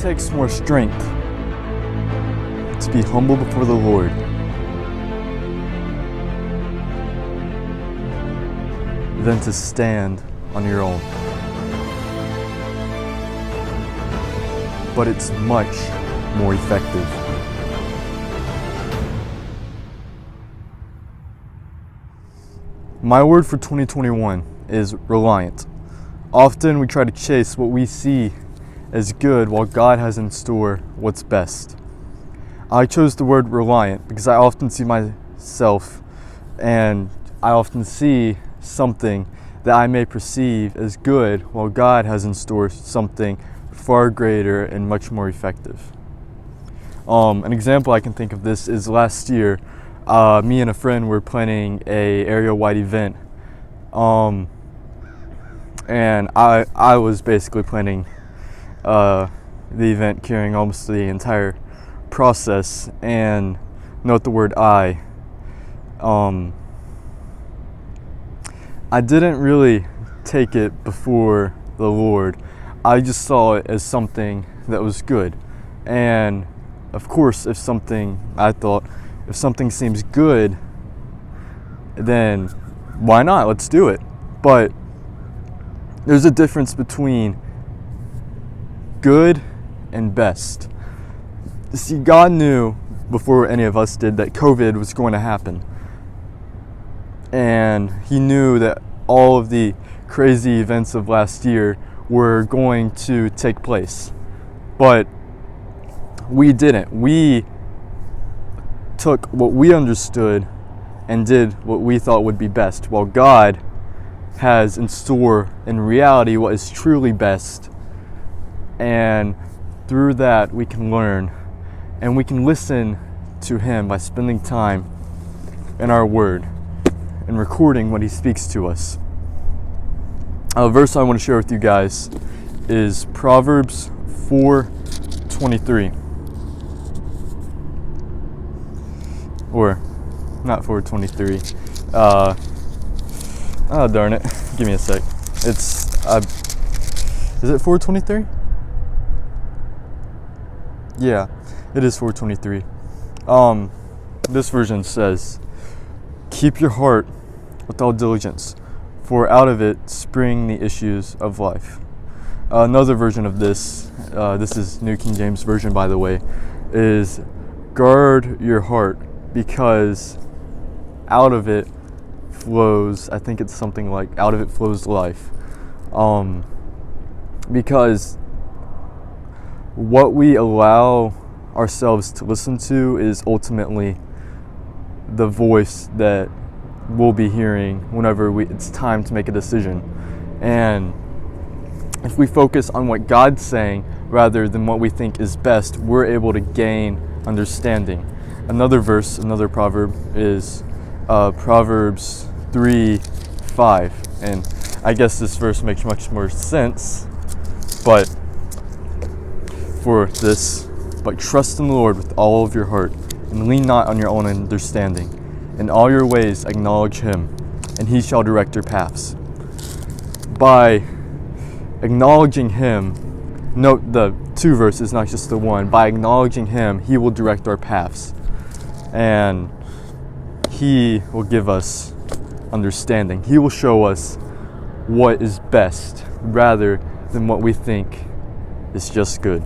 takes more strength to be humble before the Lord than to stand on your own. But it's much more effective. My word for 2021 is reliant. Often we try to chase what we see as good while God has in store what's best. I chose the word reliant because I often see myself and I often see something that I may perceive as good while God has in store something far greater and much more effective. An example I can think of this is last year, me and a friend were planning a area-wide event, and I was basically planning the event, carrying almost the entire process. And note the word I didn't really take it before the Lord. I just saw it as something that was good. And of course, if something seems good, then why not? Let's do it. But there's a difference between good and best. See, God knew before any of us did that COVID was going to happen. And He knew that all of the crazy events of last year were going to take place. But we didn't. We took what we understood and did what we thought would be best, while God has in store in reality what is truly best. And through that we can learn and we can listen to Him by spending time in our Word and recording what He speaks to us. A verse I want to share with you guys is Proverbs 4:23. Or not 4:23. Oh darn it! Give me a sec. Is it 4:23? Yeah, it is 4:23. This version says, "Keep your heart with all diligence, for out of it spring the issues of life." Another version of this is New King James Version, by the way, is "Guard your heart, because out of it flows," I think it's something like, "out of it flows life." Because what we allow ourselves to listen to is ultimately the voice that we'll be hearing whenever it's time to make a decision. And if we focus on what God's saying rather than what we think is best, we're able to gain understanding. Another proverb is Proverbs 3:5, and I guess this verse makes much more sense, but trust in the Lord with all of your heart, and lean not on your own understanding. In all your ways acknowledge Him, and He shall direct your paths. By acknowledging Him, note the two verses, not just the one. By acknowledging Him, He will direct our paths, and He will give us understanding. He will show us what is best rather than what we think is just good.